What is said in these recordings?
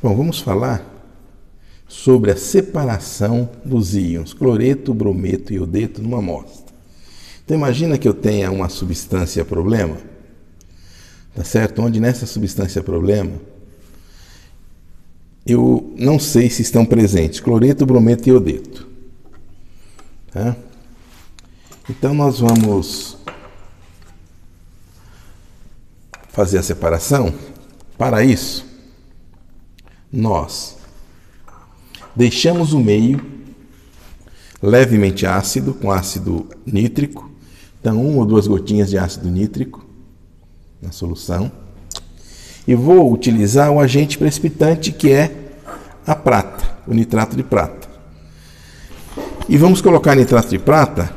Bom, vamos falar sobre a separação dos íons cloreto, brometo e iodeto numa amostra. Então imagina que eu tenha uma substância problema, tá certo? Onde nessa substância problema eu não sei se estão presentes cloreto, brometo e iodeto. Tá? Então nós vamos fazer a separação. Para isso, nós deixamos o meio levemente ácido, com ácido nítrico. Então, 1 ou 2 gotinhas de ácido nítrico na solução. E vou utilizar o agente precipitante, que é a prata, o nitrato de prata. E vamos colocar nitrato de prata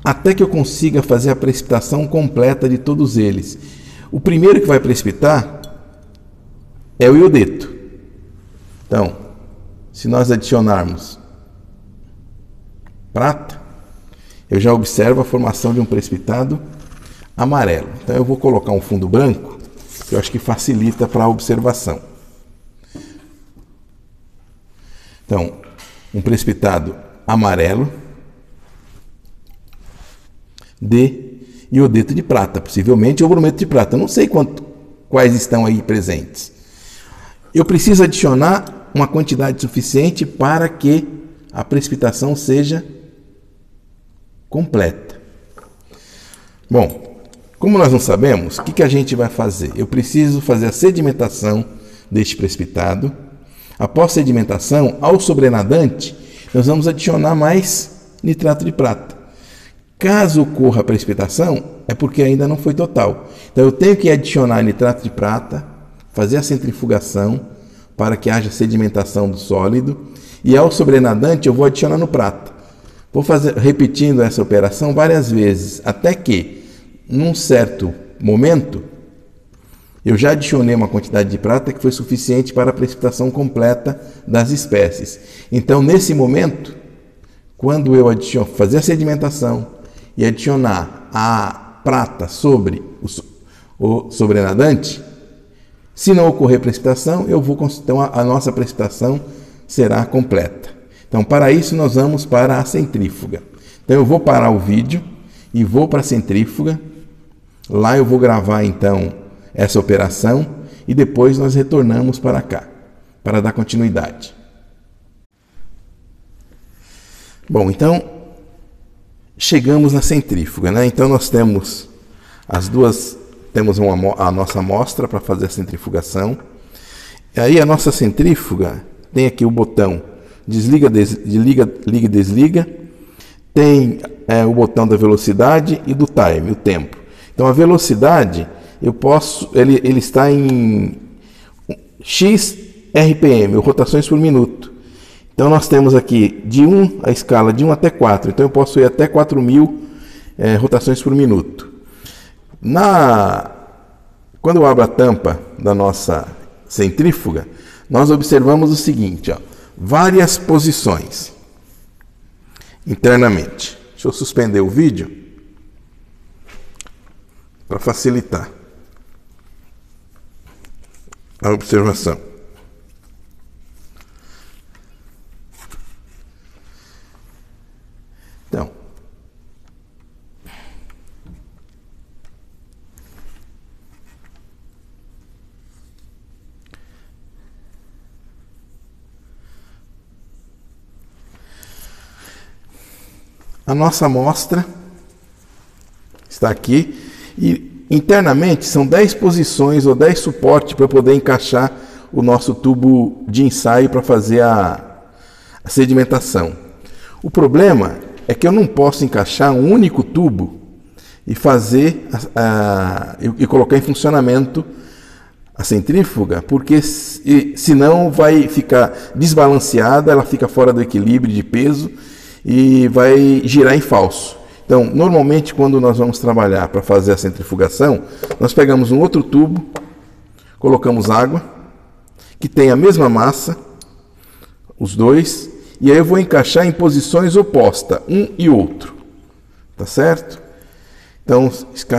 até que eu consiga fazer a precipitação completa de todos eles. O primeiro que vai precipitar é o iodeto. Então, se nós adicionarmos prata, eu já observo a formação de um precipitado amarelo. Então eu vou colocar um fundo branco, que eu acho que facilita para a observação. Então, um precipitado amarelo de iodeto de prata, possivelmente, ou brometo de prata. Eu não sei quais estão aí presentes. Eu preciso adicionar uma quantidade suficiente para que a precipitação seja completa. Bom, como nós não sabemos, o que a gente vai fazer? Eu preciso fazer a sedimentação deste precipitado. Após sedimentação, ao sobrenadante, nós vamos adicionar mais nitrato de prata. Caso ocorra a precipitação, é porque ainda não foi total. Então eu tenho que adicionar nitrato de prata, fazer a centrifugação para que haja sedimentação do sólido, e ao sobrenadante eu vou adicionando prata. Vou repetindo essa operação várias vezes, até que, num certo momento, eu já adicionei uma quantidade de prata que foi suficiente para a precipitação completa das espécies. Então, nesse momento, quando eu fazer a sedimentação e adicionar a prata sobre o sobrenadante, se não ocorrer precipitação, então a nossa precipitação será completa. Então, para isso, nós vamos para a centrífuga. Então, eu vou parar o vídeo e vou para a centrífuga. Lá eu vou gravar, então, essa operação e depois nós retornamos para cá, para dar continuidade. Bom, então, chegamos na centrífuga, né? Então, nós temos a nossa amostra para fazer a centrifugação. E aí a nossa centrífuga tem aqui o botão liga e desliga, tem o botão da velocidade e do time, o tempo. Então a velocidade ele está em x RPM, ou rotações por minuto. Então nós temos aqui a escala de 1 até 4, então eu posso ir até 4.000 rotações por minuto. Quando eu abro a tampa da nossa centrífuga, nós observamos o seguinte, várias posições internamente. Deixa eu suspender o vídeo para facilitar a observação. Então, a nossa amostra está aqui e internamente são 10 posições ou 10 suportes para poder encaixar o nosso tubo de ensaio para fazer a sedimentação. O problema é que eu não posso encaixar um único tubo e fazer e colocar em funcionamento a centrífuga, porque senão vai ficar desbalanceada, ela fica fora do equilíbrio de peso e vai girar em falso. Então, normalmente, quando nós vamos trabalhar para fazer a centrifugação, nós pegamos um outro tubo, colocamos água, que tem a mesma massa, os dois, e aí eu vou encaixar em posições opostas, um e outro. Tá certo? Então,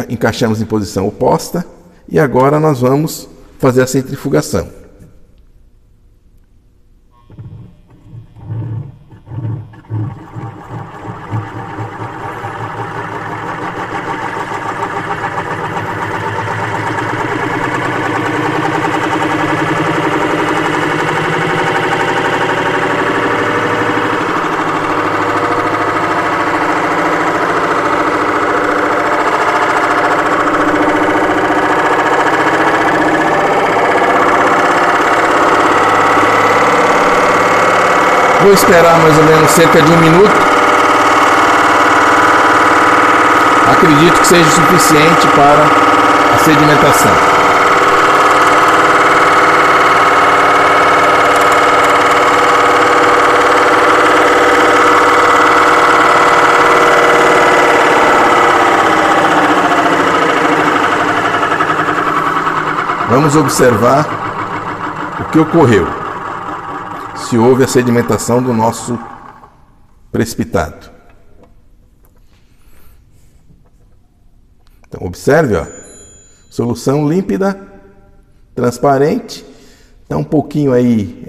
encaixamos em posição oposta, e agora nós vamos fazer a centrifugação. Vou esperar mais ou menos cerca de 1 minuto. Acredito que seja suficiente para a sedimentação. Vamos observar o que ocorreu, se houve a sedimentação do nosso precipitado. Então, observe, ó, solução límpida, transparente, está um pouquinho aí,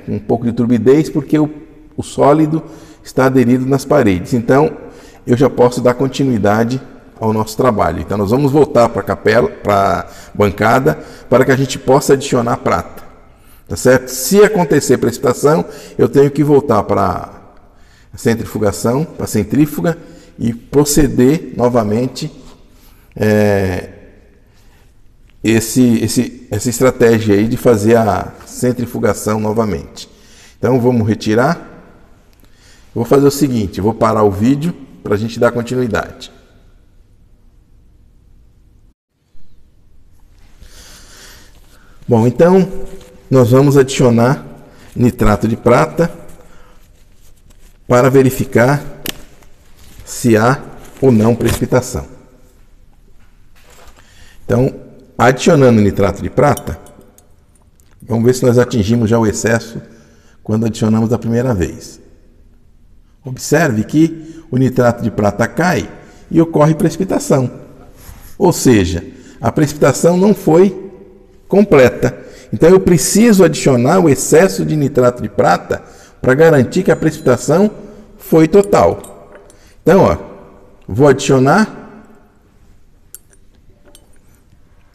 com um pouco de turbidez, porque o sólido está aderido nas paredes. Então, eu já posso dar continuidade ao nosso trabalho. Então nós vamos voltar para a capela, para a bancada, para que a gente possa adicionar prata, tá certo? Se acontecer precipitação, eu tenho que voltar para a centrifugação, para a centrífuga e proceder novamente essa estratégia aí de fazer a centrifugação novamente. Então vamos retirar. Eu vou fazer o seguinte, eu vou parar o vídeo para a gente dar continuidade. Bom, então nós vamos adicionar nitrato de prata para verificar se há ou não precipitação. Então, adicionando nitrato de prata, vamos ver se nós atingimos já o excesso quando adicionamos da primeira vez. Observe que o nitrato de prata cai e ocorre precipitação. Ou seja, a precipitação não foi completa. Então eu preciso adicionar o excesso de nitrato de prata para garantir que a precipitação foi total. Então, ó, vou adicionar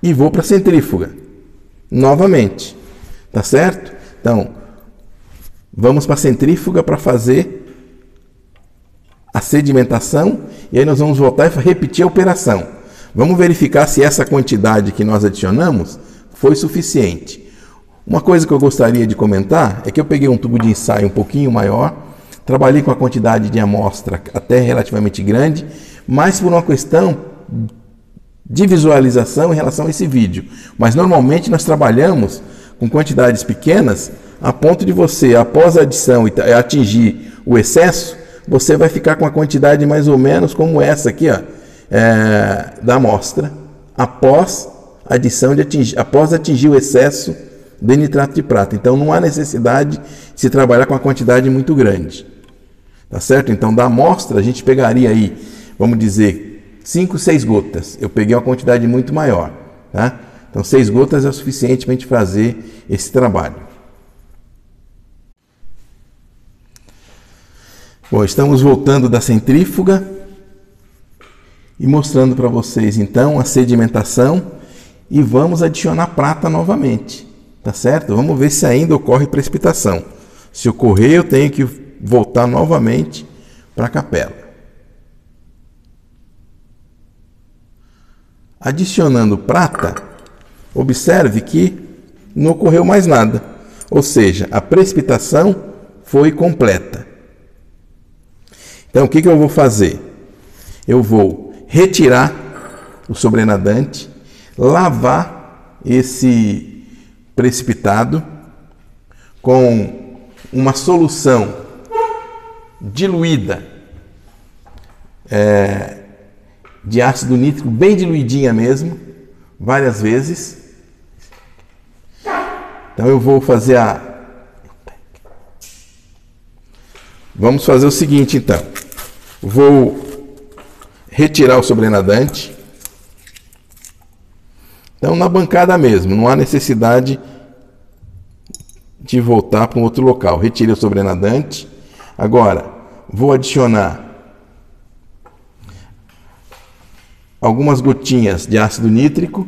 e vou para a centrífuga novamente, tá certo? Então, vamos para a centrífuga para fazer a sedimentação e aí nós vamos voltar e repetir a operação. Vamos verificar se essa quantidade que nós adicionamos foi suficiente. Uma coisa que eu gostaria de comentar é que eu peguei um tubo de ensaio um pouquinho maior, trabalhei com a quantidade de amostra até relativamente grande, mas por uma questão de visualização em relação a esse vídeo. Mas normalmente nós trabalhamos com quantidades pequenas, a ponto de você, após a adição e atingir o excesso, você vai ficar com a quantidade mais ou menos como essa aqui, ó, da amostra, após atingir o excesso de nitrato de prata. Então não há necessidade de se trabalhar com uma quantidade muito grande. Tá certo? Então da amostra a gente pegaria aí, vamos dizer, 5, 6 gotas. Eu peguei uma quantidade muito maior. Tá? Então 6 gotas é o suficiente para a gente fazer esse trabalho. Bom, estamos voltando da centrífuga e mostrando para vocês então a sedimentação e vamos adicionar prata novamente, tá certo? Vamos ver se ainda ocorre precipitação. Se ocorrer, eu tenho que voltar novamente para a capela. Adicionando prata, observe que não ocorreu mais nada, ou seja, a precipitação foi completa. Então, o que eu vou fazer? Eu vou retirar o sobrenadante, lavar esse precipitado com uma solução diluída de ácido nítrico, bem diluidinha mesmo, várias vezes. Então eu vou fazer Vamos fazer o seguinte então. Vou retirar o sobrenadante. Então na bancada mesmo, não há necessidade de voltar para um outro local. Retire o sobrenadante. Agora, vou adicionar algumas gotinhas de ácido nítrico.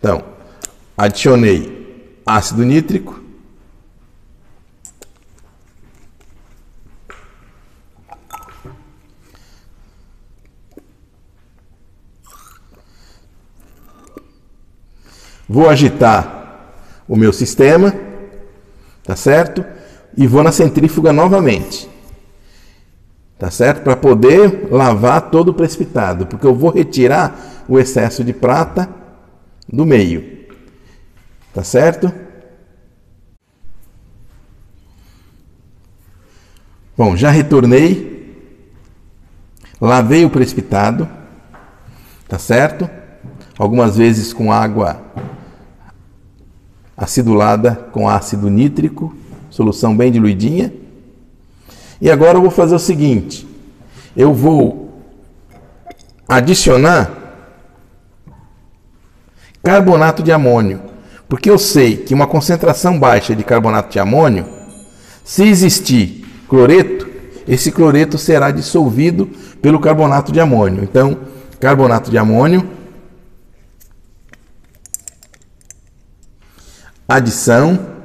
Então, adicionei ácido nítrico. Vou agitar o meu sistema, tá certo? E vou na centrífuga novamente, tá certo? Para poder lavar todo o precipitado, porque eu vou retirar o excesso de prata do meio, tá certo? Bom, já retornei, lavei o precipitado, tá certo? Algumas vezes com água acidulada com ácido nítrico, solução bem diluidinha. E agora eu vou fazer o seguinte, eu vou adicionar carbonato de amônio, porque eu sei que uma concentração baixa de carbonato de amônio, se existir cloreto, esse cloreto será dissolvido pelo carbonato de amônio. Então, carbonato de amônio, adição,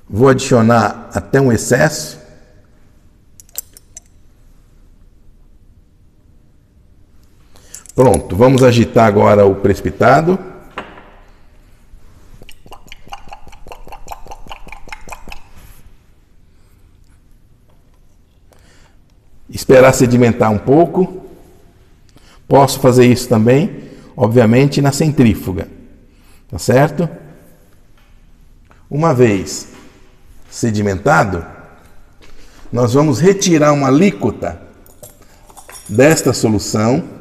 vou adicionar até um excesso. Pronto, vamos agitar agora o precipitado. Esperar sedimentar um pouco. Posso fazer isso também, obviamente, na centrífuga, tá certo? Uma vez sedimentado, nós vamos retirar uma alíquota desta solução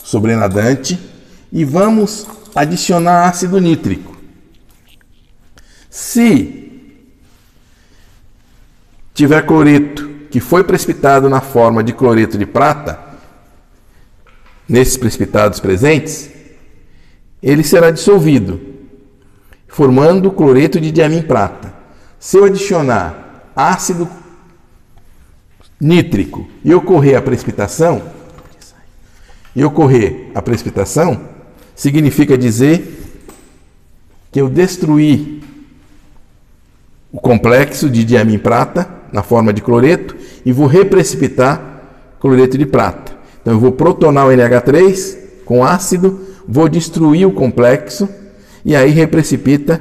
sobrenadante e vamos adicionar ácido nítrico. Se tiver cloreto que foi precipitado na forma de cloreto de prata, nesses precipitados presentes, ele será dissolvido, formando cloreto de diamim-prata. Se eu adicionar ácido nítrico e ocorrer a precipitação, significa dizer que eu destruí o complexo de diamim-prata na forma de cloreto e vou reprecipitar cloreto de prata. Então eu vou protonar o NH3 com ácido, vou destruir o complexo e aí reprecipita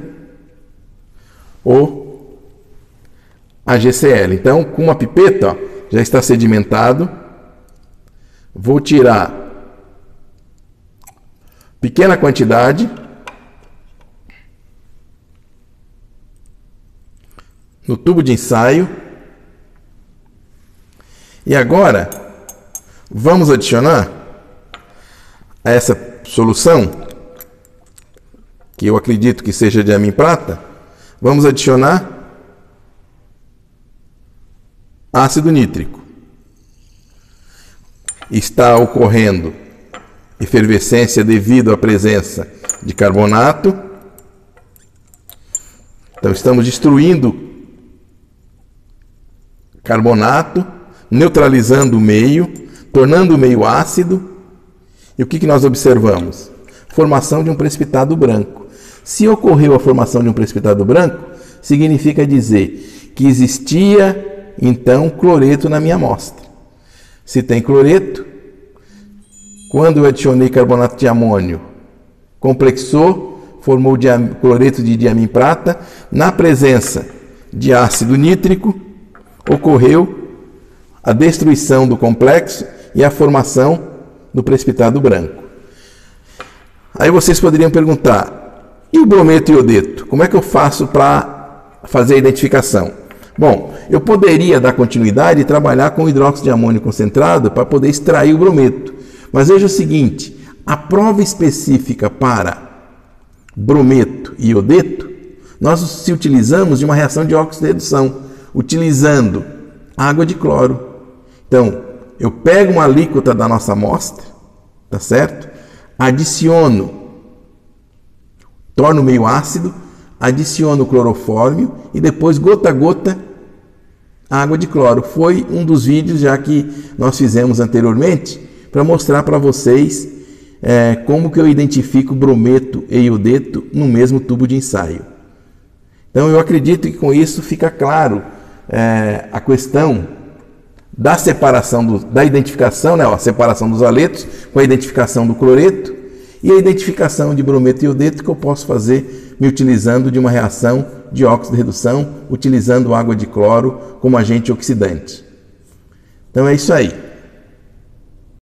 o AgCl. Então, com uma pipeta, ó, já está sedimentado. Vou tirar pequena quantidade no tubo de ensaio. E agora vamos adicionar a essa solução, que eu acredito que seja diamim-prata, vamos adicionar ácido nítrico. Está ocorrendo efervescência devido à presença de carbonato. Então estamos destruindo carbonato, neutralizando o meio, tornando o meio ácido. E o que nós observamos? Formação de um precipitado branco. Se ocorreu a formação de um precipitado branco, significa dizer que existia então cloreto na minha amostra. Se tem cloreto, quando eu adicionei carbonato de amônio, complexou, formou cloreto de diamim-prata, na presença de ácido nítrico, ocorreu a destruição do complexo e a formação do precipitado branco. Aí vocês poderiam perguntar, e o brometo e iodeto? Como é que eu faço para fazer a identificação? Bom, eu poderia dar continuidade e trabalhar com hidróxido de amônio concentrado para poder extrair o brometo. Mas veja o seguinte, a prova específica para brometo e iodeto, nós se utilizamos de uma reação de óxido de redução, utilizando água de cloro. Então, eu pego uma alíquota da nossa amostra, tá certo? Adiciono, torno meio ácido, adiciono o clorofórmio e depois, gota a gota, água de cloro. Foi um dos vídeos já que nós fizemos anteriormente para mostrar para vocês como que eu identifico brometo e iodeto no mesmo tubo de ensaio. Então eu acredito que com isso fica claro a questão da separação, da identificação, né, a separação dos haletos com a identificação do cloreto e a identificação de brometo e iodeto que eu posso fazer me utilizando de uma reação de óxido de redução, utilizando água de cloro como agente oxidante. Então é isso aí.